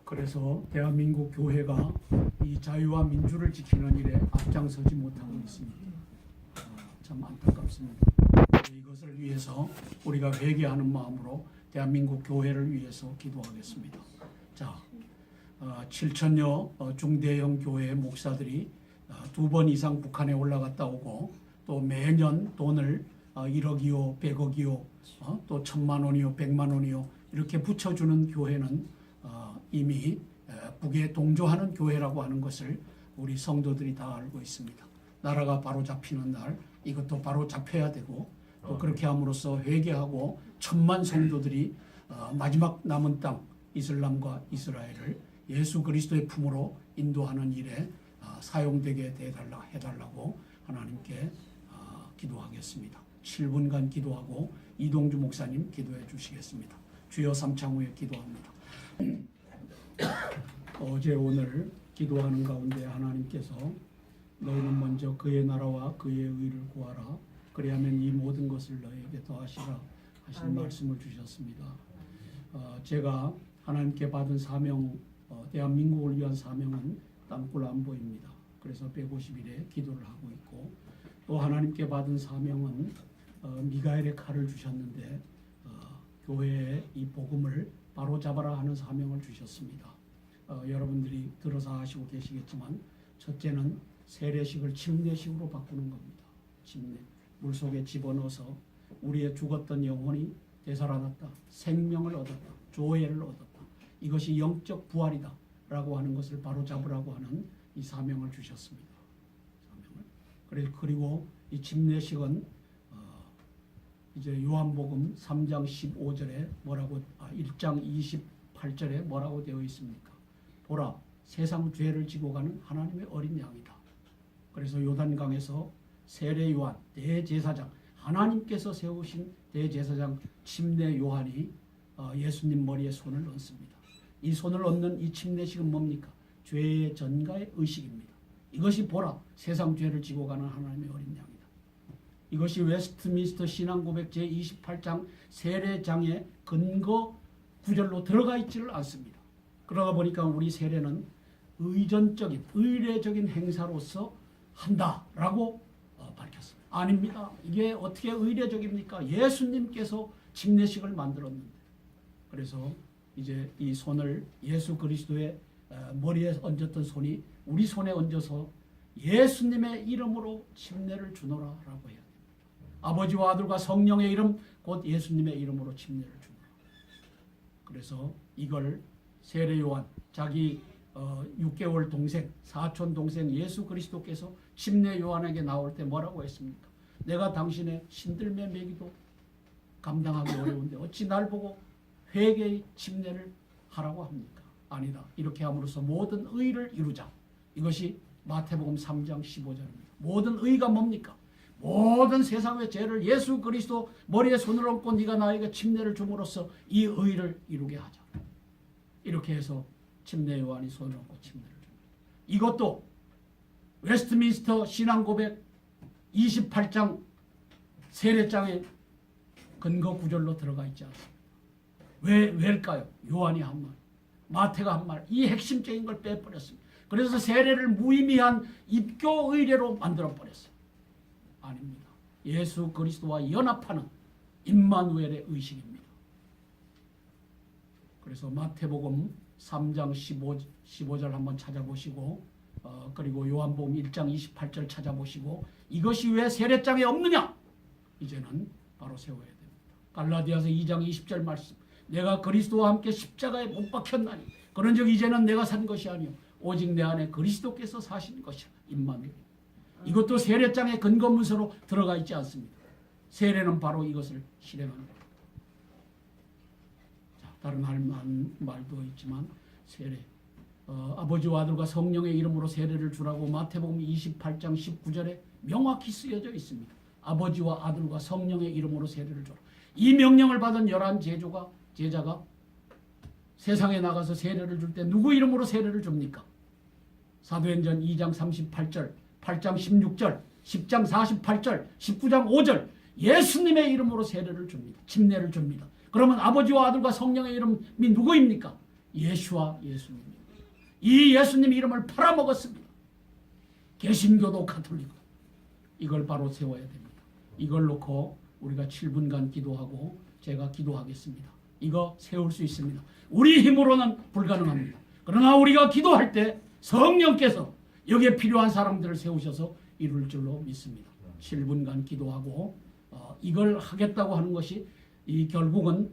그래서 대한민국 교회가 이 자유와 민주를 지키는 일에 앞장서지 못하고 있습니다. 참 안타깝습니다. 이것을 위해서 우리가 회개하는 마음으로 대한민국 교회를 위해서 기도하겠습니다. 자, 7천여 중대형 교회 목사들이 2번 이상 북한에 올라갔다 오고 또 매년 돈을 1억이요, 100억이요, 또 1,000만 원이요, 100만 원이요 이렇게 붙여주는 교회는 이미 북에 동조하는 교회라고 하는 것을 우리 성도들이 다 알고 있습니다. 나라가 바로 잡히는 날 이것도 바로 잡혀야 되고 또 그렇게 함으로써 회개하고 1,000만 성도들이 마지막 남은 땅 이슬람과 이스라엘을 예수 그리스도의 품으로 인도하는 일에 사용되게 해달라고 하나님께 기도하겠습니다. 7분간 기도하고 이동주 목사님 기도해 주시겠습니다. 주여 삼창 후에 기도합니다. 어제 오늘 기도하는 가운데 하나님께서 너희는 먼저 그의 나라와 그의 의를 구하라 그리하면 이 모든 것을 너희에게 더하시라 하신 말씀을 주셨습니다. 제가 하나님께 받은 사명, 대한민국을 위한 사명은 땅굴 안보입니다. 그래서 150일에 기도를 하고 있고 또 하나님께 받은 사명은 미가엘의 칼을 주셨는데 교회에 이 복음을 바로 잡아라 하는 사명을 주셨습니다. 여러분들이 들어서 아시고 계시겠지만 첫째는 세례식을 침례식으로 바꾸는 겁니다. 침례. 물속에 집어넣어서 우리의 죽었던 영혼이 되살아났다. 생명을 얻었다. 조회를 얻었다. 이것이 영적 부활이다 라고 하는 것을 바로 잡으라고 하는 이 사명을 주셨습니다. 그리고 이 침례식은 이제 요한복음 3장 15절에 뭐라고 1장 28절에 뭐라고 되어 있습니까? 보라 세상 죄를 지고 가는 하나님의 어린 양이다. 그래서 요단강에서 세례 요한 대제사장 하나님께서 세우신 대제사장 침례 요한이 예수님 머리에 손을 얹습니다. 이 손을 얹는 이 침례식은 뭡니까? 죄의 전가의 의식입니다. 이것이 보라 세상 죄를 지고 가는 하나님의 어린 양이다. 이것이 웨스트민스터 신앙고백 제28장 세례장의 근거 구절로 들어가 있지를 않습니다. 그러다 보니까 우리 세례는 의전적인 의례적인 행사로서 한다라고 밝혔습니다. 아닙니다. 이게 어떻게 의례적입니까? 예수님께서 침례식을 만들었는데 그래서 이제 이 손을 예수 그리스도의 머리에 얹었던 손이 우리 손에 얹어서 예수님의 이름으로 침례를 주노라라고 해야 됩니다. 아버지와 아들과 성령의 이름 곧 예수님의 이름으로 침례를 주노라. 그래서 이걸 세례 요한 자기 6개월 동생 사촌 동생 예수 그리스도께서 침례 요한에게 나올 때 뭐라고 했습니까? 내가 당신의 신들매 매기도 감당하기 어려운데 어찌 날 보고 회개의 침례를 하라고 합니까? 아니다. 이렇게 함으로써 모든 의를 이루자. 이것이 마태복음 3장 15절입니다. 모든 의가 뭡니까? 모든 세상의 죄를 예수 그리스도 머리에 손을 얹고 네가 나에게 침례를 줌으로써 이 의를 이루게 하자. 이렇게 해서 침례 요한이 손을 얹고 침례를 줍니다. 이것도 웨스트민스터 신앙고백 28장 세례장의 근거 구절로 들어가 있지 않습니다. 왜일까요? 요한이 한 말, 마태가 한 말, 이 핵심적인 걸 빼버렸습니다. 그래서 세례를 무의미한 입교 의례로 만들어버렸어요. 아닙니다. 예수 그리스도와 연합하는 임마누엘의 의식입니다. 그래서 마태복음 3장 15절 한번 찾아보시고 그리고 요한복음 1장 28절 찾아보시고 이것이 왜 세례장에 없느냐? 이제는 바로 세워야 됩니다. 갈라디아서 2장 20절 말씀 내가 그리스도와 함께 십자가에 못 박혔나니 그런즉 이제는 내가 산 것이 아니요 오직 내 안에 그리스도께서 사신 것이라. 임마누엘. 이것도 세례장의 근거 문서로 들어가 있지 않습니다. 세례는 바로 이것을 실행하는 겁니다. 자, 다른 할 말도 있지만 세례 아버지와 아들과 성령의 이름으로 세례를 주라고 마태복음 28장 19절에 명확히 쓰여져 있습니다. 아버지와 아들과 성령의 이름으로 세례를 주라. 이 명령을 받은 11 제자가 세상에 나가서 세례를 줄 때 누구 이름으로 세례를 줍니까? 사도행전 2장 38절, 8장 16절, 10장 48절, 19장 5절 예수님의 이름으로 세례를 줍니다. 침례를 줍니다. 그러면 아버지와 아들과 성령의 이름이 누구입니까? 예수와 예수님입니다. 이 예수님 이름을 팔아먹었습니다. 개신교도 가톨릭 이걸 바로 세워야 됩니다. 이걸 놓고 우리가 7분간 기도하고 제가 기도하겠습니다. 이거 세울 수 있습니다. 우리 힘으로는 불가능합니다. 그러나 우리가 기도할 때 성령께서 여기에 필요한 사람들을 세우셔서 이룰 줄로 믿습니다. 7분간 기도하고 이걸 하겠다고 하는 것이 이 결국은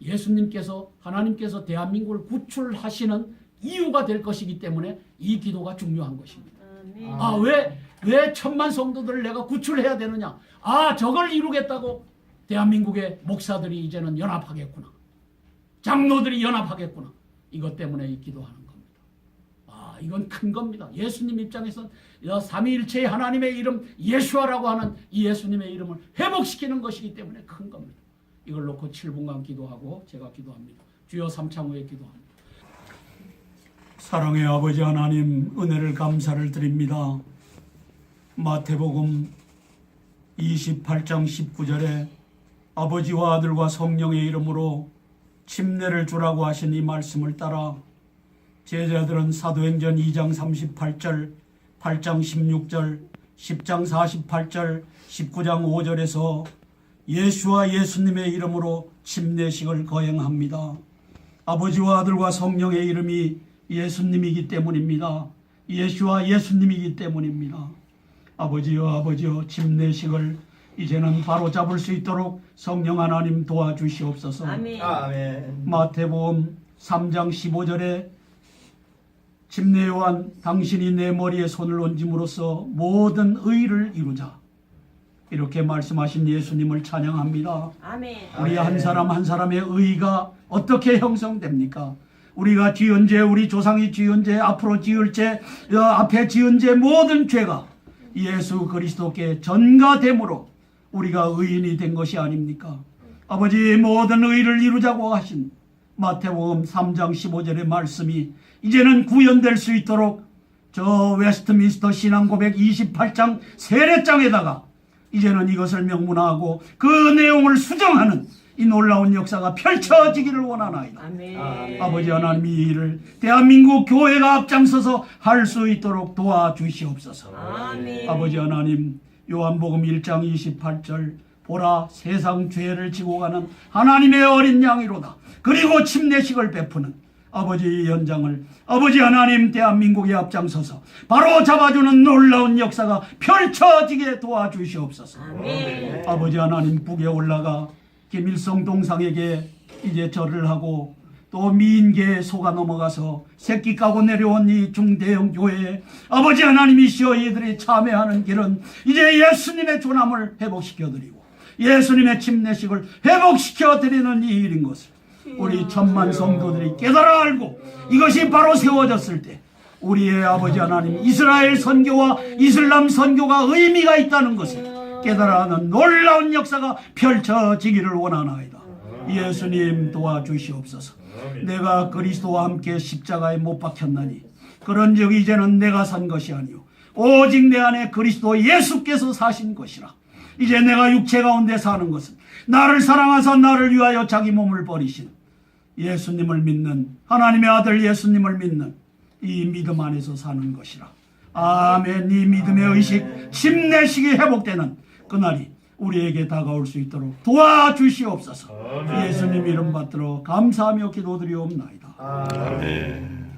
예수님께서 하나님께서 대한민국을 구출하시는 이유가 될 것이기 때문에 이 기도가 중요한 것입니다. 왜 천만 성도들을 내가 구출해야 되느냐? 저걸 이루겠다고 대한민국의 목사들이 이제는 연합하겠구나. 장로들이 연합하겠구나. 이것 때문에 이 기도하는 겁니다. 이건 큰 겁니다. 예수님 입장에서는 삼위일체의 하나님의 이름 예수아라고 하는 이 예수님의 이름을 회복시키는 것이기 때문에 큰 겁니다. 이걸 놓고 7분간 기도하고 제가 기도합니다. 주여 삼창 후에 기도합니다. 사랑의 아버지 하나님, 은혜를 감사를 드립니다. 마태복음 28장 19절에 아버지와 아들과 성령의 이름으로 침례를 주라고 하신 이 말씀을 따라 제자들은 사도행전 2장 38절, 8장 16절, 10장 48절, 19장 5절에서 예수와 예수님의 이름으로 침례식을 거행합니다. 아버지와 아들과 성령의 이름이 예수님이기 때문입니다. 예수와 예수님이기 때문입니다. 아버지여 침례식을 이제는 바로 잡을 수 있도록 성령 하나님 도와주시옵소서. 아멘. 마태복음 3장 15절에 침례 요한 당신이 내 머리에 손을 얹음으로써 모든 의를 이루자, 이렇게 말씀하신 예수님을 찬양합니다. 아멘. 우리 한 사람 한 사람의 의가 어떻게 형성됩니까? 우리가 지은 죄, 우리 조상이 지은 죄, 앞으로 지을 죄, 앞에 지은 죄 모든 죄가 예수 그리스도께 전가됨으로 우리가 의인이 된 것이 아닙니까? 아버지, 모든 의를 이루자고 하신 마태복음 3장 15절의 말씀이 이제는 구현될 수 있도록 저 웨스트민스터 신앙고백 28장 세례장에다가 이제는 이것을 명문화하고 그 내용을 수정하는 이 놀라운 역사가 펼쳐지기를 원하나이다. 아멘. 아버지 하나님, 이 일을 대한민국 교회가 앞장서서 할 수 있도록 도와주시옵소서. 아멘. 아버지 하나님, 요한복음 1장 28절 보라, 세상 죄를 지고 가는 하나님의 어린 양이로다. 그리고 침례식을 베푸는 아버지 연장을 아버지 하나님 대한민국에 앞장서서 바로 잡아주는 놀라운 역사가 펼쳐지게 도와주시옵소서. 아멘. 아버지 하나님, 북에 올라가 김일성 동상에게 이제 절을 하고 또 미인계에 속아 넘어가서 새끼 까고 내려온 이 중대형 교회에 아버지 하나님이시여 이들이 참여하는 길은 이제 예수님의 존함을 회복시켜드리고 예수님의 침례식을 회복시켜드리는 이 일인 것을 우리 천만 성도들이 깨달아 알고 이것이 바로 세워졌을 때 우리의 아버지 하나님 이스라엘 선교와 이슬람 선교가 의미가 있다는 것을 깨달아하는 놀라운 역사가 펼쳐지기를 원하나이다. 예수님 도와주시옵소서. 내가 그리스도와 함께 십자가에 못 박혔나니 그런즉 이제는 내가 산 것이 아니요 오직 내 안에 그리스도 예수께서 사신 것이라. 이제 내가 육체 가운데 사는 것은 나를 사랑하사 나를 위하여 자기 몸을 버리신 예수님을 믿는 하나님의 아들 예수님을 믿는 이 믿음 안에서 사는 것이라. 아멘. 이 믿음의 의식, 침례식이 회복되는 그날이 우리에게 다가올 수 있도록 도와주시옵소서. 예수님 이름 받들어 감사하며 기도드리옵나이다. 아멘.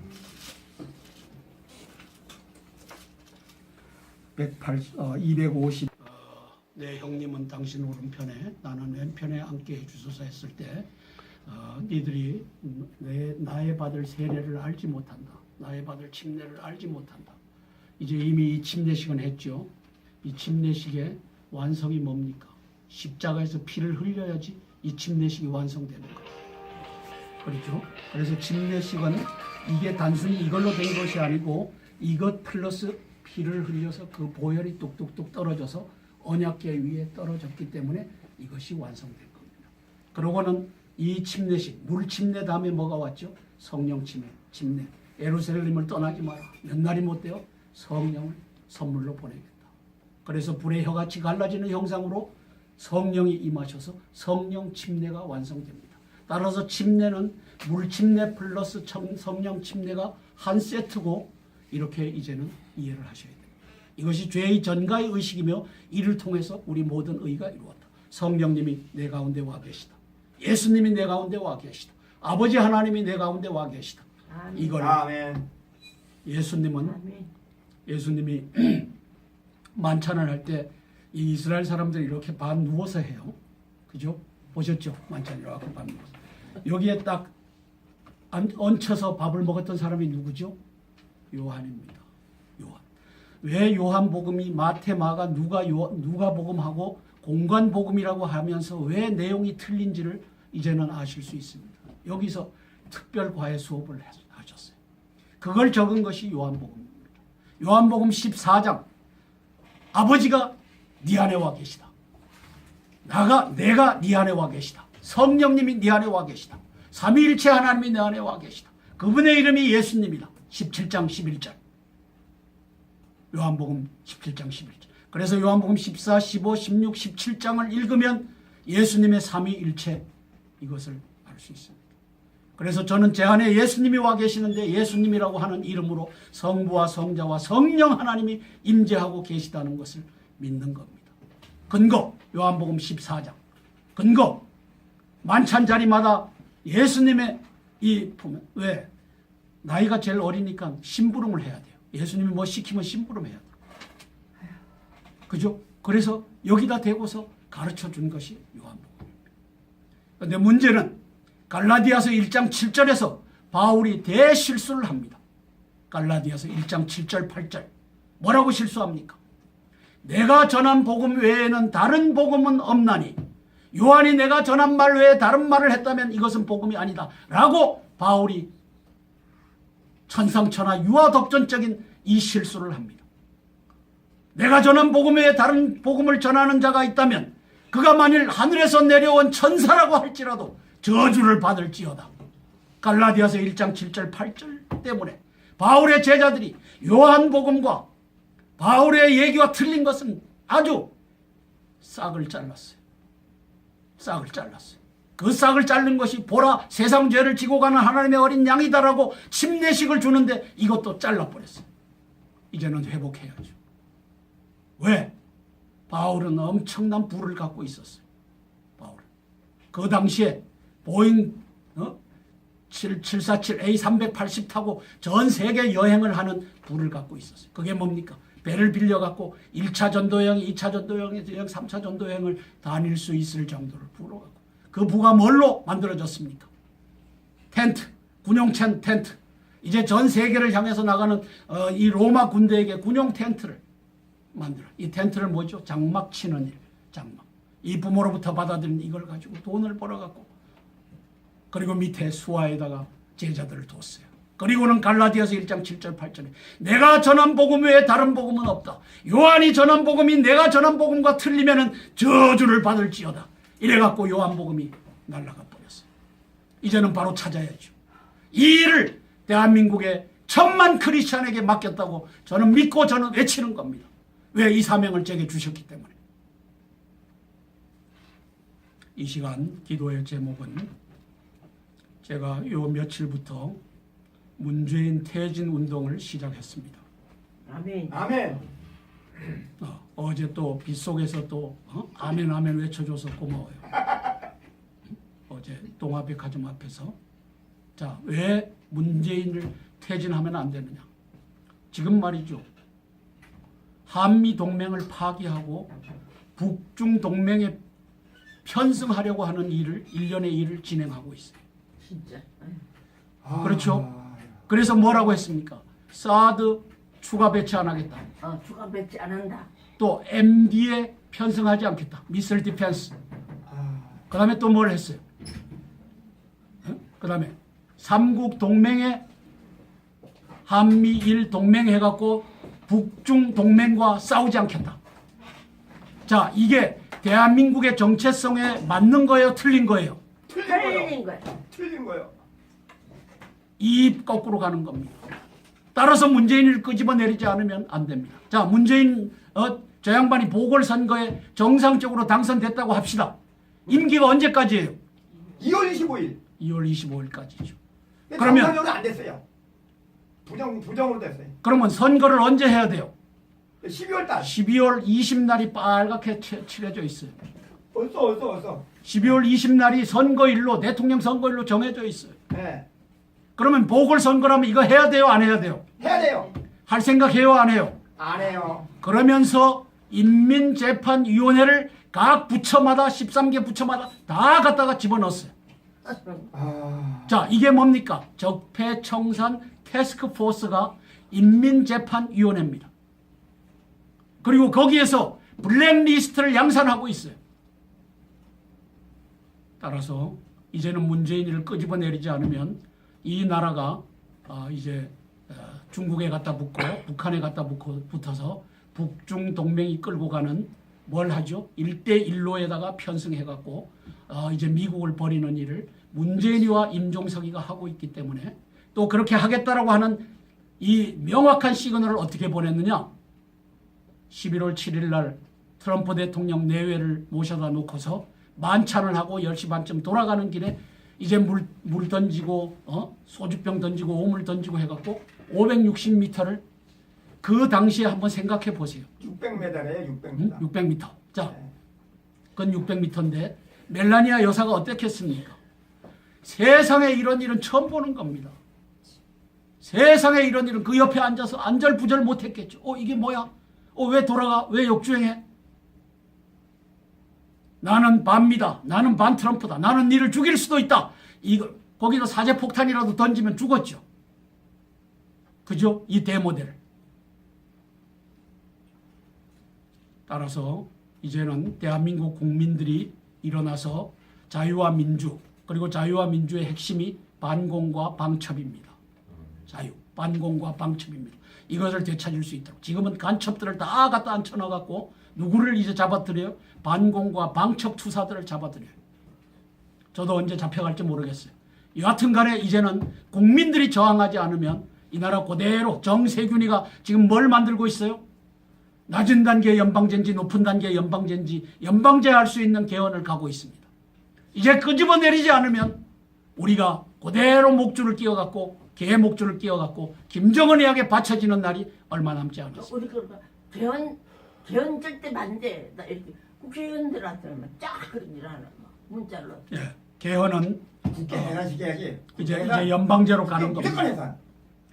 250. 내 형님은 당신 오른편에 나는 왼편에 앉게 해주소서 했을 때 니들이 나의 받을 세례를 알지 못한다. 나의 받을 침례를 알지 못한다. 이제 이미 이 침례식은 했죠. 이 침례식의 완성이 뭡니까? 십자가에서 피를 흘려야지 이 침례식이 완성되는 거예요. 그렇죠? 그래서 침례식은 이게 단순히 이걸로 된 것이 아니고 이것 플러스 피를 흘려서 그 보혈이 뚝뚝뚝 떨어져서 언약궤 위에 떨어졌기 때문에 이것이 완성된 겁니다. 그러고는 이 침례식, 물 침례 다음에 뭐가 왔죠? 성령 침례. 예루살렘을 떠나지 마라. 몇 날이 못 돼요? 성령을 선물로 보내겠다. 그래서 불의 혀같이 갈라지는 형상으로 성령이 임하셔서 성령 침례가 완성됩니다. 따라서 침례는 물 침례 플러스 성령 침례가 한 세트고 이렇게 이제는 이해를 하셔야 돼요. 이것이 죄의 전가의 의식이며 이를 통해서 우리 모든 의가 이루어졌다. 성령님이 내 가운데 와 계시다. 예수님이 내 가운데 와 계시다. 아버지 하나님이 내 가운데 와 계시다. 아멘. 이걸 아멘. 예수님은 아멘. 예수님이 만찬을 할 때 이 이스라엘 사람들이 이렇게 반 누워서 해요. 그죠? 보셨죠? 만찬 이렇게 반 누워서. 여기에 딱 얹혀서 밥을 먹었던 사람이 누구죠? 요한입니다. 요한. 왜 요한복음이 마태, 마가, 누가복음하고 공관복음이라고 하면서 왜 내용이 틀린지를 이제는 아실 수 있습니다. 여기서 특별 과외 수업을 하셨어요. 그걸 적은 것이 요한복음입니다. 요한복음 14장. 아버지가 네 안에 와 계시다. 내가 네 안에 와 계시다. 성령님이 네 안에 와 계시다. 삼위일체 하나님이 내 안에 와 계시다. 그분의 이름이 예수님이다. 17장 11절. 요한복음 17장 11절. 그래서 요한복음 14, 15, 16, 17장을 읽으면 예수님의 삼위일체 이것을 알 수 있습니다. 그래서 저는 제 안에 예수님이 와 계시는데 예수님이라고 하는 이름으로 성부와 성자와 성령 하나님이 임재하고 계시다는 것을 믿는 겁니다. 근거 요한복음 14장. 근거 만찬 자리마다 예수님의 보면 왜? 나이가 제일 어리니까 심부름을 해야 돼요. 예수님이 뭐 시키면 심부름해야 돼요. 그죠? 그래서 여기다 대고서 가르쳐 준 것이 요한복음입니다. 그런데 문제는 갈라디아서 1장 7절에서 바울이 대실수를 합니다. 갈라디아서 1장 7절 8절. 뭐라고 실수합니까? 내가 전한 복음 외에는 다른 복음은 없나니 요한이 내가 전한 말 외에 다른 말을 했다면 이것은 복음이 아니다 라고 바울이 천상천하 유아독전적인 이 실수를 합니다. 내가 전한 복음 외에 다른 복음을 전하는 자가 있다면 그가 만일 하늘에서 내려온 천사라고 할지라도 저주를 받을지어다. 갈라디아서 1장 7절 8절 때문에 바울의 제자들이 요한복음과 바울의 얘기와 틀린 것은 아주 싹을 잘랐어요. 싹을 잘랐어요. 그 싹을 자른 것이 보라 세상 죄를 지고 가는 하나님의 어린 양이다라고 침례식을 주는데 이것도 잘라버렸어요. 이제는 회복해야죠. 왜? 바울은 엄청난 부를 갖고 있었어요. 바울은. 그 당시에 보잉 747A 380 타고 전 세계 여행을 하는 부를 갖고 있었어요. 그게 뭡니까? 배를 빌려갖고 1차 전도여행, 2차 전도여행, 3차 전도여행을 다닐 수 있을 정도를 부로 갖고. 그 부가 뭘로 만들어졌습니까? 텐트, 군용 텐트. 이제 전 세계를 향해서 나가는 이 로마 군대에게 군용 텐트를 만들어. 이 텐트를 뭐죠? 장막 치는 일. 장막. 이 부모로부터 받아들인 이걸 가지고 돈을 벌어갖고 그리고 밑에 수하에다가 제자들을 뒀어요. 그리고는 갈라디아서 1장 7절 8절에 내가 전한 복음 외에 다른 복음은 없다. 요한이 전한 복음이 내가 전한 복음과 틀리면은 저주를 받을지어다. 이래갖고 요한복음이 날아가 버렸어요. 이제는 바로 찾아야죠. 이 일을 대한민국의 1000만 크리스찬에게 맡겼다고 저는 믿고 저는 외치는 겁니다. 왜? 이 사명을 제게 주셨기 때문에. 이 시간 기도의 제목은 제가 요 며칠부터 문재인 퇴진 운동을 시작했습니다. 아멘. 아멘. 어제 또 빗속에서 또 아멘 아멘 외쳐줘서 고마워요. 어제 동아백화점 앞에서 자, 왜 문재인을 퇴진하면 안 되느냐. 지금 말이죠. 한미 동맹을 파기하고 북중 동맹에 편승하려고 하는 일을 일련의 일을 진행하고 있어요. 진짜. 그렇죠? 그래서 뭐라고 했습니까? 사드 추가 배치 안 하겠다. 추가 배치 안 한다. 또 MD에 편승하지 않겠다. 미슬 디펜스. 그 다음에 또 뭘 했어요? 그 다음에 삼국 동맹에 한미일 동맹 해갖고 북중 동맹과 싸우지 않겠다. 자, 이게 대한민국의 정체성에 맞는 거예요? 틀린 거예요? 틀린 거야. 틀린 거요. 이 거꾸로 가는 겁니다. 따라서 문재인을 끄집어내리지 않으면 안 됩니다. 자, 문재인 저 양반이 보궐선거에 정상적으로 당선됐다고 합시다. 임기가 언제까지예요? 2월 25일. 2월 25일까지죠. 근데 그러면- 정상적으로 안 됐어요. 부정으로 됐어요. 그러면 선거를 언제 해야 돼요? 12월 달. 12월 20날이 빨갛게 칠해져 있어요. 벌써. 12월 20날이 선거일로 대통령 선거일로 정해져 있어요. 네. 그러면 보궐선거라면 이거 해야 돼요? 안 해야 돼요? 해야 돼요. 할 생각해요? 안 해요? 안 해요. 그러면서 인민재판위원회를 각 부처마다 13개 부처마다 다 갖다가 집어넣었어요. 아, 자, 이게 뭡니까? 적폐청산 태스크포스가 인민재판위원회입니다. 그리고 거기에서 블랙리스트를 양산하고 있어요. 따라서 이제는 문재인을 끄집어내리지 않으면 이 나라가 이제 중국에 갖다 붙고 북한에 갖다 붙어서 북중 동맹이 끌고 가는 뭘 하죠? 1대1로에다가 편승해갖고 이제 미국을 버리는 일을 문재인이와 임종석이가 하고 있기 때문에 또 그렇게 하겠다라고 하는 이 명확한 시그널을 어떻게 보냈느냐? 11월 7일 날 트럼프 대통령 내외를 모셔다 놓고서 만찬을 하고 10시 반쯤 돌아가는 길에 이제 물 던지고 소주병 던지고 오물 던지고 해갖고 560m를 그 당시에 한번 생각해 보세요. 600m래요, 600m. 600m. 자, 네. 그건 600m인데 멜라니아 여사가 어떻겠습니까? 세상에 이런 일은 처음 보는 겁니다. 세상에 이런 일은 그 옆에 앉아서 안절부절 못했겠죠. 이게 뭐야? 왜 돌아가? 왜 역주행해? 나는 반미다. 나는 반 트럼프다. 나는 니를 죽일 수도 있다. 이거 거기다 사제폭탄이라도 던지면 죽었죠. 그죠? 이 대모델을. 따라서 이제는 대한민국 국민들이 일어나서 자유와 민주, 그리고 자유와 민주의 핵심이 반공과 방첩입니다. 자유, 반공과 방첩입니다. 이것을 되찾을 수 있도록 지금은 간첩들을 다 갖다 앉혀놔갖고 누구를 이제 잡아들여요? 반공과 방첩 투사들을 잡아들여요. 저도 언제 잡혀갈지 모르겠어요. 여하튼 간에 이제는 국민들이 저항하지 않으면 이 나라 그대로 정세균이가 지금 뭘 만들고 있어요? 낮은 단계 연방제인지 높은 단계 연방제인지 연방제할 수 있는 개헌을 가고 있습니다. 이제 끄집어내리지 않으면 우리가 그대로 목줄을 끼워갖고 개 목줄을 끼워갖고 김정은에게 바쳐지는 날이 얼마 남지 않았습니다. 우리 개헌 절대 반대. 나 이렇게 국회의원들한테는 쫙 그러질 않아. 문자로. 예, 개헌은 국회 해산시켜야지. 이제 연방제로 가는 무조건 겁니다. 해산.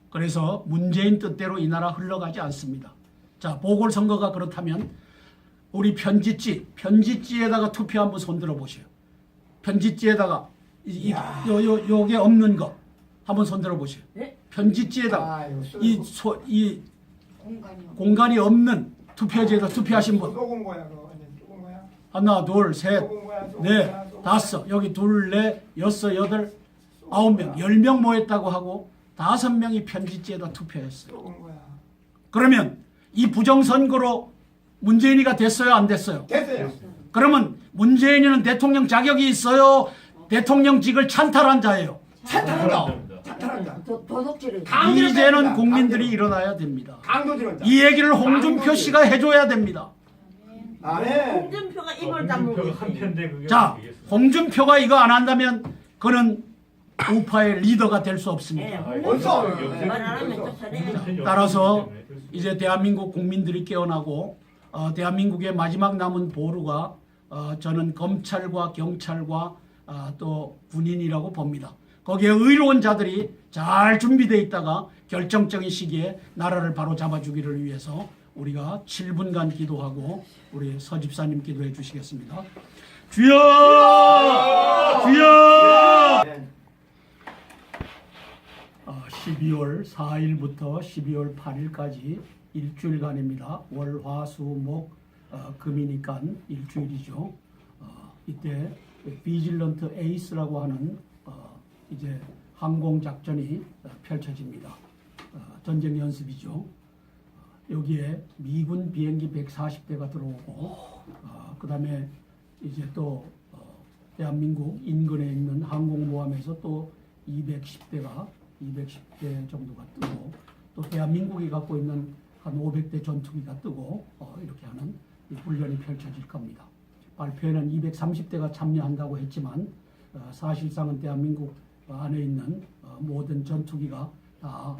그래서 문재인 뜻대로 이 나라 흘러가지 않습니다. 자, 보궐선거가 그렇다면 우리 편지지에다가 투표 한번 손들어 보세요. 편지지에다가 요게 없는 거 한번 손들어 보세요. 네? 편지지에다가 아유, 이 공간이 없는 투표지에다 투표하신 분 쏘은 거야, 그거. 쏘은 거야. 하나, 둘, 셋, 쏘은 거야, 쏘은 넷, 거야, 쏘은 다섯, 여기 둘, 넷, 여섯, 여덟, 9명, 10명 모였다고 하고 5명이 편지지에다 투표했어요. 쏘은 거야. 그러면 이 부정선거로 문재인이가 됐어요? 안 됐어요? 됐어요. 그러면 문재인이는 대통령 자격이 있어요? 대통령직을 찬탈한 자예요. 찬탈한다. 찬탈한다. 도둑질을. 강제로 이제는 뺍니다. 국민들이 강제로. 일어나야 됩니다. 강도질한다. 이 얘기를 홍준표 씨가 해줘야 됩니다. 아멘. 홍준표가 입을 다물고 있어요. 한편데 그게 자, 되겠어요. 홍준표가 이거 안 한다면 그는 우파의 리더가 될 수 예, 없습니다. 벌써. 말안 하면 쫓아내요. 따라서 이제 대한민국 국민들이 깨어나고 대한민국의 마지막 남은 보루가 저는 검찰과 경찰과 또 군인이라고 봅니다. 거기에 의로운 자들이 잘 준비되어 있다가 결정적인 시기에 나라를 바로 잡아주기를 위해서 우리가 7분간 기도하고 우리 서집사님 기도해 주시겠습니다. 주여! 주여! 네. 12월 4일부터 12월 8일까지 일주일간입니다. 월, 화, 수, 목, 금이니까 일주일이죠. 이때 비질런트 에이스라고 하는 이제 항공 작전이 펼쳐집니다. 전쟁 연습이죠. 여기에 미군 비행기 140대가 들어오고 그 다음에 이제 또 대한민국 인근에 있는 항공모함에서 또 210대 정도가 뜨고 또 대한민국이 갖고 있는 한 500대 전투기가 뜨고 이렇게 하는 이 훈련이 펼쳐질 겁니다. 발표에는 230대가 참여한다고 했지만 사실상은 대한민국 안에 있는 모든 전투기가 다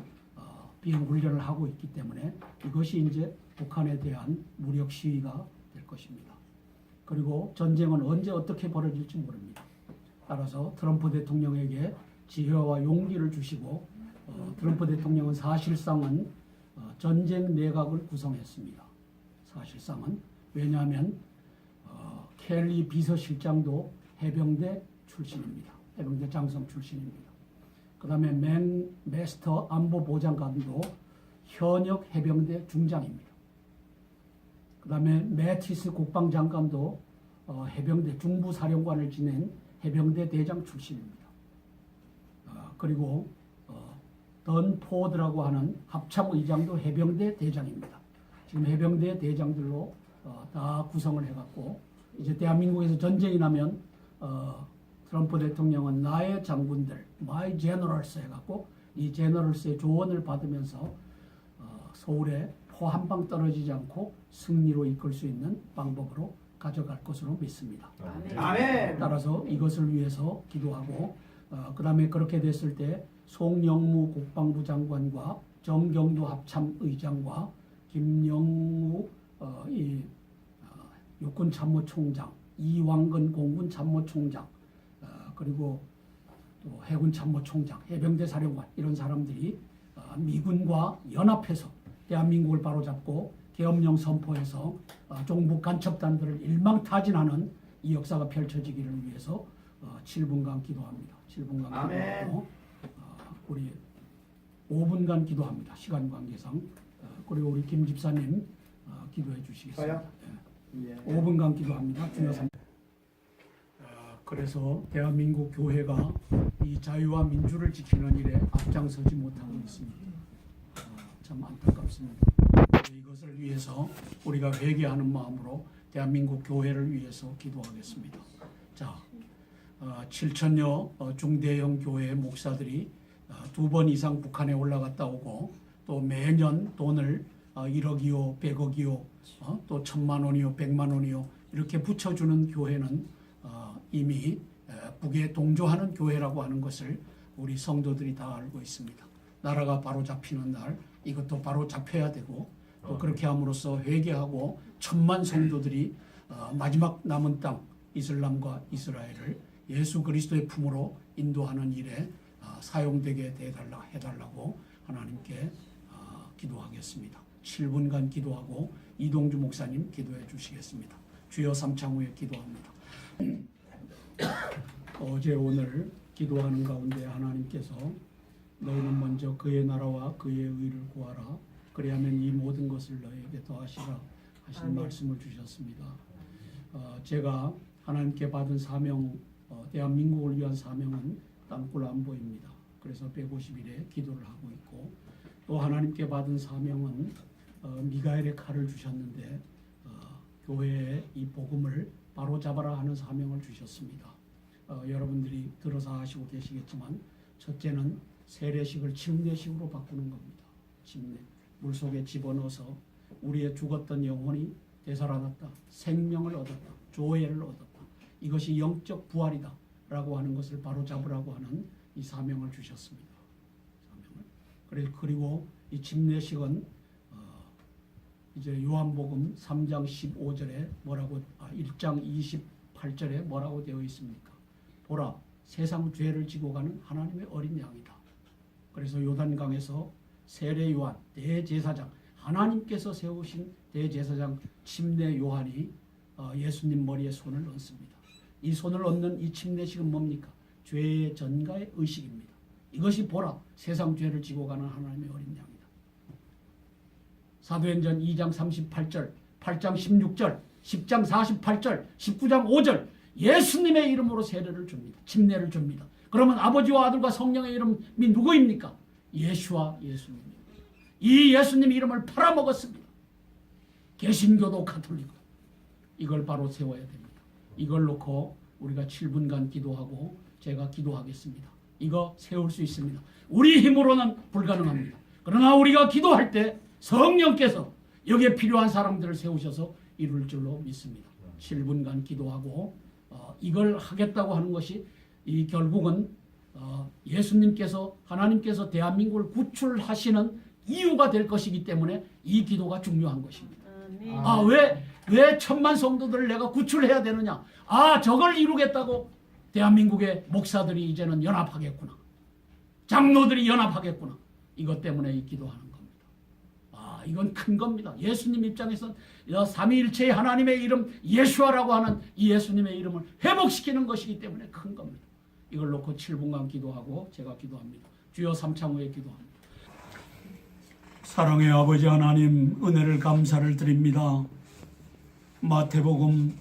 비행 훈련을 하고 있기 때문에 이것이 이제 북한에 대한 무력 시위가 될 것입니다. 그리고 전쟁은 언제 어떻게 벌어질지 모릅니다. 따라서 트럼프 대통령에게 지혜와 용기를 주시고 트럼프 대통령은 사실상은 전쟁 내각을 구성했습니다. 사실상은 왜냐하면 켈리 비서실장도 해병대 출신입니다. 해병대 장성 출신입니다. 그 다음에 맥메스터 안보보장관도 현역 해병대 중장입니다. 그 다음에 매티스 국방장관도 해병대 중부사령관을 지낸 해병대 대장 출신입니다. 그리고 던 포드라고 하는 합참의장도 해병대 대장입니다. 지금 해병대 대장들로 다 구성을 해갖고 이제 대한민국에서 전쟁이 나면 트럼프 대통령은 나의 장군들, my generals 해갖고 이 제너럴스의 조언을 받으면서 서울에 포 한 방 떨어지지 않고 승리로 이끌 수 있는 방법으로 가져갈 것으로 믿습니다. 아멘. 따라서 이것을 위해서 기도하고 그 다음에 그렇게 됐을 때 송영무 국방부 장관과 정경도 합참의장과 김영우 육군참모총장, 이왕근 공군참모총장 그리고 또 해군참모총장, 해병대 사령관 이런 사람들이 미군과 연합해서 대한민국을 바로잡고 계엄령 선포해서 종북 간첩단들을 일망타진하는 이 역사가 펼쳐지기를 위해서 7분간 기도합니다. 7분간 아멘. 기도하고 우리 5분간 기도합니다. 시간 관계상. 그리고 우리 김 집사님 기도해 주시겠습니다. 저요? 네. 예. 5분간 기도합니다. 주여 삼. 그래서 대한민국 교회가 이 자유와 민주를 지키는 일에 앞장서지 못하고 있습니다. 참 안타깝습니다. 이것을 위해서 우리가 회개하는 마음으로 대한민국 교회를 위해서 기도하겠습니다. 자, 7천여 중대형 교회 목사들이 2번 이상 북한에 올라갔다 오고 또 매년 돈을 1억이요, 100억이요, 또 1,000만 원이요, 100만 원이요 이렇게 붙여주는 교회는 이미 북에 동조하는 교회라고 하는 것을 우리 성도들이 다 알고 있습니다. 나라가 바로 잡히는 날 이것도 바로 잡혀야 되고 또 그렇게 함으로써 회개하고 1,000만 성도들이 마지막 남은 땅 이슬람과 이스라엘을 예수 그리스도의 품으로 인도하는 일에 사용되게 해달라고 하나님께 기도하겠습니다. 7분간 기도하고 이동주 목사님 기도해 주시겠습니다. 주여 삼창 후에 기도합니다. 어제 오늘 기도하는 가운데 하나님께서 너희는 먼저 그의 나라와 그의 의를 구하라 그리하면 이 모든 것을 너희에게 더하시라 하신 말씀을 주셨습니다. 제가 하나님께 받은 사명 대한민국을 위한 사명은 땅굴 안보입니다. 그래서 150일에 기도를 하고 있고 또 하나님께 받은 사명은 미가엘의 칼을 주셨는데 교회에 이 복음을 바로 잡아라 하는 사명을 주셨습니다. 여러분들이 들어서 하시고 계시겠지만 첫째는 세례식을 침례식으로 바꾸는 겁니다. 침례. 물속에 집어넣어서 우리의 죽었던 영혼이 되살아났다. 생명을 얻었다. 조회를 얻었다. 이것이 영적 부활이다. 라고 하는 것을 바로 잡으라고 하는 이 사명을 주셨습니다. 그리고 이 침례식은 이제 요한복음 3장 15절에 뭐라고 1장 28절에 뭐라고 되어 있습니까? 보라 세상 죄를 지고 가는 하나님의 어린 양이다. 그래서 요단강에서 세례 요한 대제사장 하나님께서 세우신 대제사장 침례 요한이 예수님 머리에 손을 얹습니다. 이 손을 얹는 이 침례식은 뭡니까? 죄의 전가의 의식입니다. 이것이 보라 세상 죄를 지고 가는 하나님의 어린 양이다. 사도행전 2장 38절 8장 16절 10장 48절 19장 5절 예수님의 이름으로 세례를 줍니다. 침례를 줍니다. 그러면 아버지와 아들과 성령의 이름이 누구입니까? 예수와 예수님입니다. 이 예수님 이름을 팔아먹었습니다. 개신교도 가톨릭도 이걸 바로 세워야 됩니다. 이걸 놓고 우리가 7분간 기도하고 제가 기도하겠습니다. 이거 세울 수 있습니다. 우리 힘으로는 불가능합니다. 그러나 우리가 기도할 때 성령께서 여기에 필요한 사람들을 세우셔서 이룰 줄로 믿습니다. 7분간 기도하고 이걸 하겠다고 하는 것이 이 결국은 예수님께서 하나님께서 대한민국을 구출하시는 이유가 될 것이기 때문에 이 기도가 중요한 것입니다. 왜 천만 성도들을 내가 구출해야 되느냐? 저걸 이루겠다고 대한민국의 목사들이 이제는 연합하겠구나. 장로들이 연합하겠구나. 이것 때문에 이 기도하는 겁니다. 이건 큰 겁니다. 예수님 입장에서는 삼위일체의 하나님의 이름 예수아라고 하는 이 예수님의 이름을 회복시키는 것이기 때문에 큰 겁니다. 이걸 놓고 7분간 기도하고 제가 기도합니다. 주여 삼창 후에 기도합니다. 사랑의 아버지 하나님, 은혜를 감사를 드립니다. 마태복음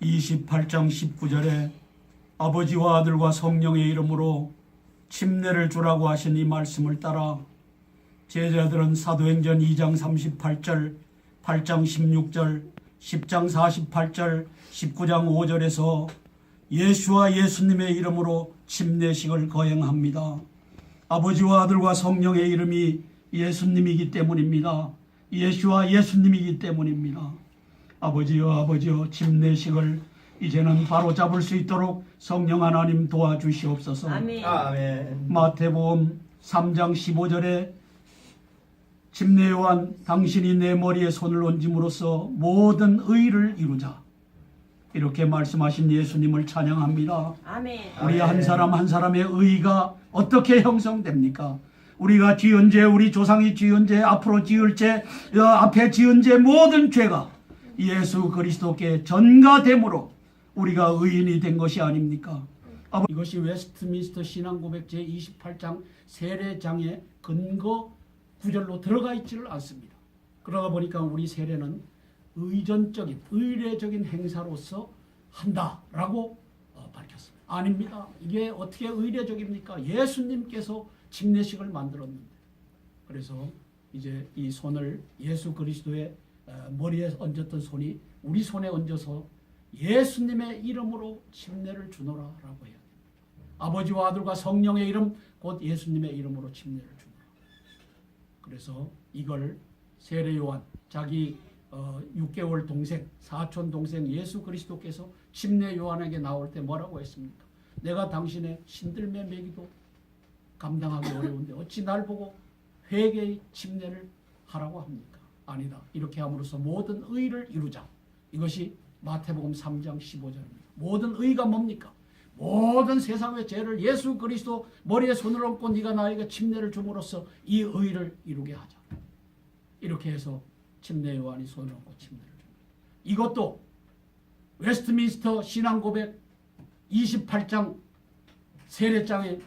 28장 19절에 아버지와 아들과 성령의 이름으로 침례를 주라고 하신 이 말씀을 따라 제자들은 사도행전 2장 38절, 8장 16절, 10장 48절, 19장 5절에서 예수와 예수님의 이름으로 침례식을 거행합니다. 아버지와 아들과 성령의 이름이 예수님이기 때문입니다. 예수와 예수님이기 때문입니다. 아버지여 침례식을 이제는 바로 잡을 수 있도록 성령 하나님 도와주시옵소서. 아멘. 마태복음 3장 15절에 침례 요한 당신이 내 머리에 손을 얹음으로써 모든 의를 이루자, 이렇게 말씀하신 예수님을 찬양합니다. 아멘. 우리 한 사람 한 사람의 의가 어떻게 형성됩니까? 우리가 지은 죄, 우리 조상이 지은 죄, 앞으로 지을 죄, 앞에 지은 죄 모든 죄가 예수 그리스도께 전가됨으로 우리가 의인이 된 것이 아닙니까? 이것이 웨스트민스터 신앙고백 제28장 세례장의 근거 구절로 들어가 있지를 않습니다. 그러다 보니까 우리 세례는 의전적인, 의례적인 행사로서 한다라고 밝혔습니다. 아닙니다. 이게 어떻게 의례적입니까? 예수님께서 침례식을 만들었는데, 그래서 이제 이 손을 예수 그리스도의 머리에 얹었던 손이 우리 손에 얹어서 예수님의 이름으로 침례를 주노라라고 해야 됩니다. 아버지와 아들과 성령의 이름, 곧 예수님의 이름으로 침례를 주노라. 그래서 이걸 세례 요한, 자기 6개월 동생, 사촌 동생 예수 그리스도께서 침례 요한에게 나올 때 뭐라고 했습니까? 내가 당신의 신들매 매기도 감당하기 어려운데 어찌 날 보고 회개의 침례를 하라고 합니까? 아니다. 이렇게 함으로써 모든 의를 이루자. 이것이 마태복음 3장 15절입니다. 모든 의가 뭡니까? 모든 세상의 죄를 예수 그리스도 머리에 손을 얹고 네가 나에게 침례를 줌으로써 이 의를 이루게 하자. 이렇게 해서 침례 요한이 손을 얹고 침례를 줍니다. 이것도 웨스트민스터 신앙고백 28장 세례장의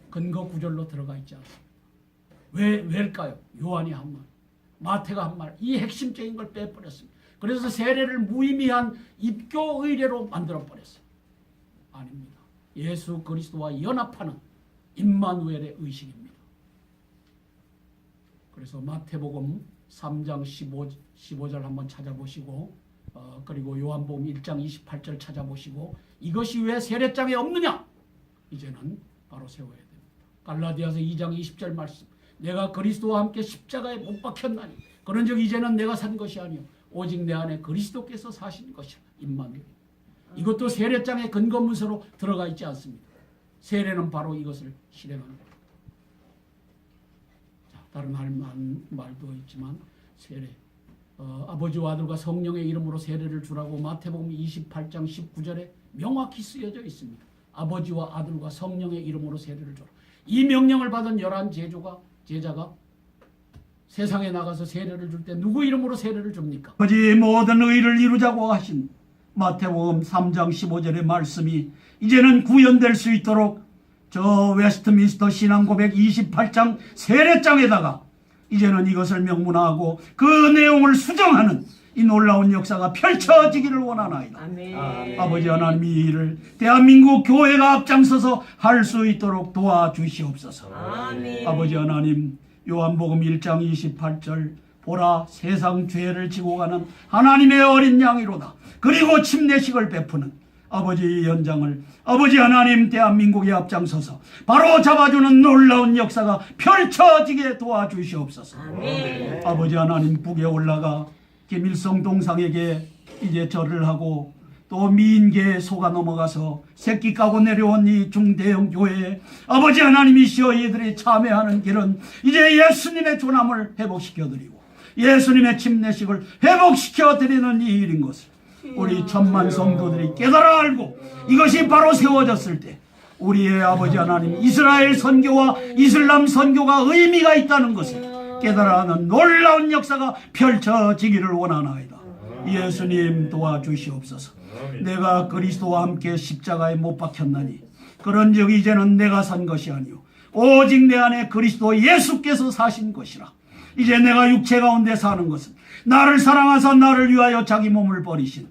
근거 구절로 들어가 있지 않습니다. 왜일까요? 요한이 한 말, 마태가 한 말, 이 핵심적인 걸 빼버렸습니다. 그래서 세례를 무의미한 입교 의례로 만들어버렸어요. 아닙니다. 예수 그리스도와 연합하는 임마누엘의 의식입니다. 그래서 마태복음 3장 15절 한번 찾아보시고 그리고 요한복음 1장 28절 찾아보시고 이것이 왜 세례장에 없느냐? 이제는 바로 세워야 됩니다. 갈라디아서 2장 20절 말씀, 내가 그리스도와 함께 십자가에 못 박혔나니 그런즉 이제는 내가 산 것이 아니요 오직 내 안에 그리스도께서 사신 것이라. 임마누엘. 이것도 세례장의 근거 문서로 들어가 있지 않습니다. 세례는 바로 이것을 실행하는 겁니다. 자, 다른 할 말도 있지만 세례, 아버지와 아들과 성령의 이름으로 세례를 주라고 마태복음 28장 19절에 명확히 쓰여져 있습니다. 아버지와 아들과 성령의 이름으로 세례를 주라. 이 명령을 받은 11 제자가 세상에 나가서 세례를 줄 때 누구 이름으로 세례를 줍니까? 아버지 모든 의를 이루자고 하신 마태복음 3장 15절의 말씀이 이제는 구현될 수 있도록 저 웨스트민스터 신앙고백 28장 세례장에다가 이제는 이것을 명문화하고 그 내용을 수정하는 이 놀라운 역사가 펼쳐지기를 원하나이다. 아멘. 아버지 하나님, 이 일을 대한민국 교회가 앞장서서 할 수 있도록 도와주시옵소서. 아멘. 아버지 하나님, 요한복음 1장 28절 보라 세상 죄를 지고 가는 하나님의 어린 양이로다. 그리고 침례식을 베푸는 아버지의 연장을 아버지 하나님 대한민국에 앞장서서 바로 잡아주는 놀라운 역사가 펼쳐지게 도와주시옵소서. 아멘. 아버지 하나님, 북에 올라가 김일성 동상에게 이제 절을 하고 또 미인계에 속아 넘어가서 새끼 까고 내려온 이 중대형 교회에 아버지 하나님이시여 이들이 참여하는 길은 이제 예수님의 존함을 회복시켜드리고 예수님의 침례식을 회복시켜드리는 이 일인 것을 우리 천만 성도들이 깨달아 알고 이것이 바로 세워졌을 때 우리의 아버지 하나님 이스라엘 선교와 이슬람 선교가 의미가 있다는 것을 깨달아하는 놀라운 역사가 펼쳐지기를 원하나이다. 예수님 도와주시옵소서. 내가 그리스도와 함께 십자가에 못 박혔나니 그런즉 이제는 내가 산 것이 아니요 오직 내 안에 그리스도 예수께서 사신 것이라. 이제 내가 육체 가운데 사는 것은 나를 사랑하사 나를 위하여 자기 몸을 버리신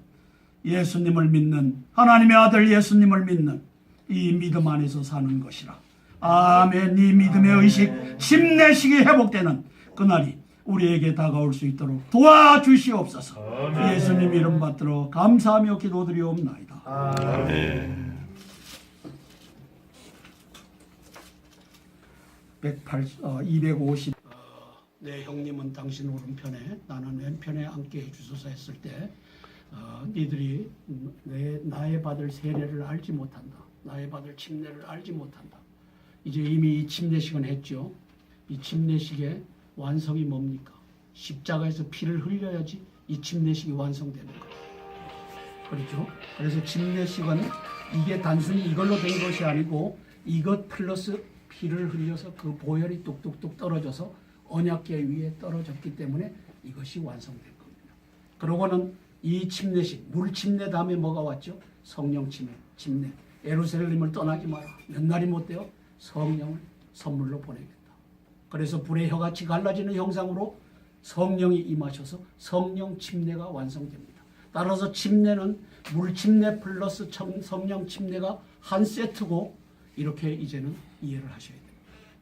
예수님을 믿는 하나님의 아들 예수님을 믿는 이 믿음 안에서 사는 것이라. 아멘. 이 믿음의 의식 침례식이 회복되는 그날이 우리에게 다가올 수 있도록 도와주시옵소서. 예수님 이름 받들어 감사하며 기도드리옵나이다. 아멘. 250. 내 형님은 당신 오른편에 나는 왼편에 앉게 해주소서 했을 때 니들이 나의 받을 세례를 알지 못한다. 나의 받을 침례를 알지 못한다. 이제 이미 이 침례식은 했죠. 이 침례식의 완성이 뭡니까? 십자가에서 피를 흘려야지 이 침례식이 완성되는 거예요. 그렇죠? 그래서 침례식은 이게 단순히 이걸로 된 것이 아니고 이것 플러스 피를 흘려서 그 보혈이 뚝뚝뚝 떨어져서 언약궤 위에 떨어졌기 때문에 이것이 완성된 겁니다. 그러고는 이 침례식, 물 침례 다음에 뭐가 왔죠? 성령 침례. 예루살렘을 떠나지 마라. 몇 날이 못 돼요? 성령을 선물로 보내겠다. 그래서 불의 혀같이 갈라지는 형상으로 성령이 임하셔서 성령 침례가 완성됩니다. 따라서 침례는 물 침례 플러스 성령 침례가 한 세트고 이렇게 이제는 이해를 하셔야 됩니다.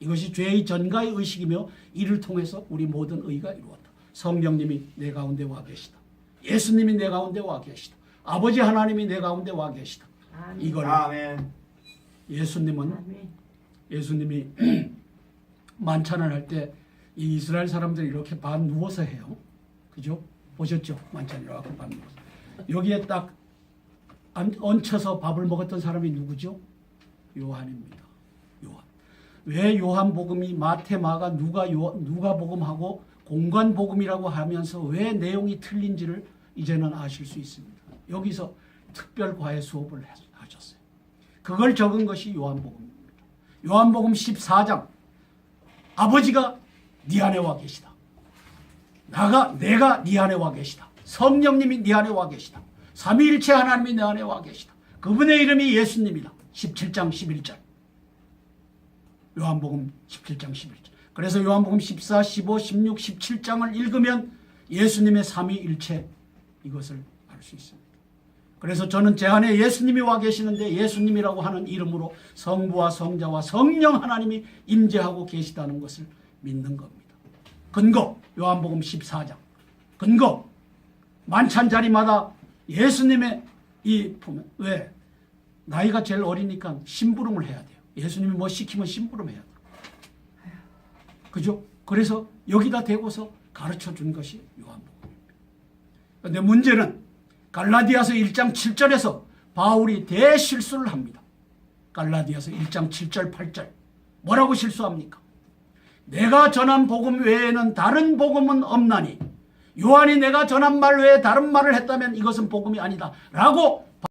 이것이 죄의 전가의 의식이며 이를 통해서 우리 모든 의가 이루어졌다. 성령님이 내 가운데 와 계시다. 예수님이 내 가운데 와 계시다. 아버지 하나님이 내 가운데 와 계시다. 이걸 아멘. 예수님이 만찬을 할 때 이 이스라엘 사람들이 이렇게 반 누워서 해요. 그죠? 보셨죠? 만찬이라고 반 누워서. 여기에 딱 얹혀서 밥을 먹었던 사람이 누구죠? 요한입니다. 요한. 왜 요한복음이 마태, 마가, 누가복음하고 공관복음이라고 하면서 왜 내용이 틀린지를 이제는 아실 수 있습니다. 여기서 특별 과외 수업을 하셨어요. 그걸 적은 것이 요한복음입니다. 요한복음 14장. 아버지가 네 안에 와 계시다. 내가 네 안에 와 계시다. 성령님이 네 안에 와 계시다. 삼위일체 하나님이 내 안에 와 계시다. 그분의 이름이 예수님이다. 17장 11절. 요한복음 17장 11절. 그래서 요한복음 14, 15, 16, 17장을 읽으면 예수님의 삼위일체 이것을 알 수 있습니다. 그래서 저는 제 안에 예수님이 와 계시는데 예수님이라고 하는 이름으로 성부와 성자와 성령 하나님이 임재하고 계시다는 것을 믿는 겁니다. 근거 요한복음 14장. 근거 만찬 자리마다 예수님의 보면 왜? 나이가 제일 어리니까 심부름을 해야 돼요. 예수님이 뭐 시키면 심부름 해야 돼요. 그죠? 그래서 여기다 대고서 가르쳐 준 것이 요한복음입니다. 그런데 문제는 갈라디아서 1장 7절에서 바울이 대실수를 합니다. 갈라디아서 1장 7절 8절. 뭐라고 실수합니까? 내가 전한 복음 외에는 다른 복음은 없나니 요한이 내가 전한 말 외에 다른 말을 했다면 이것은 복음이 아니다 라고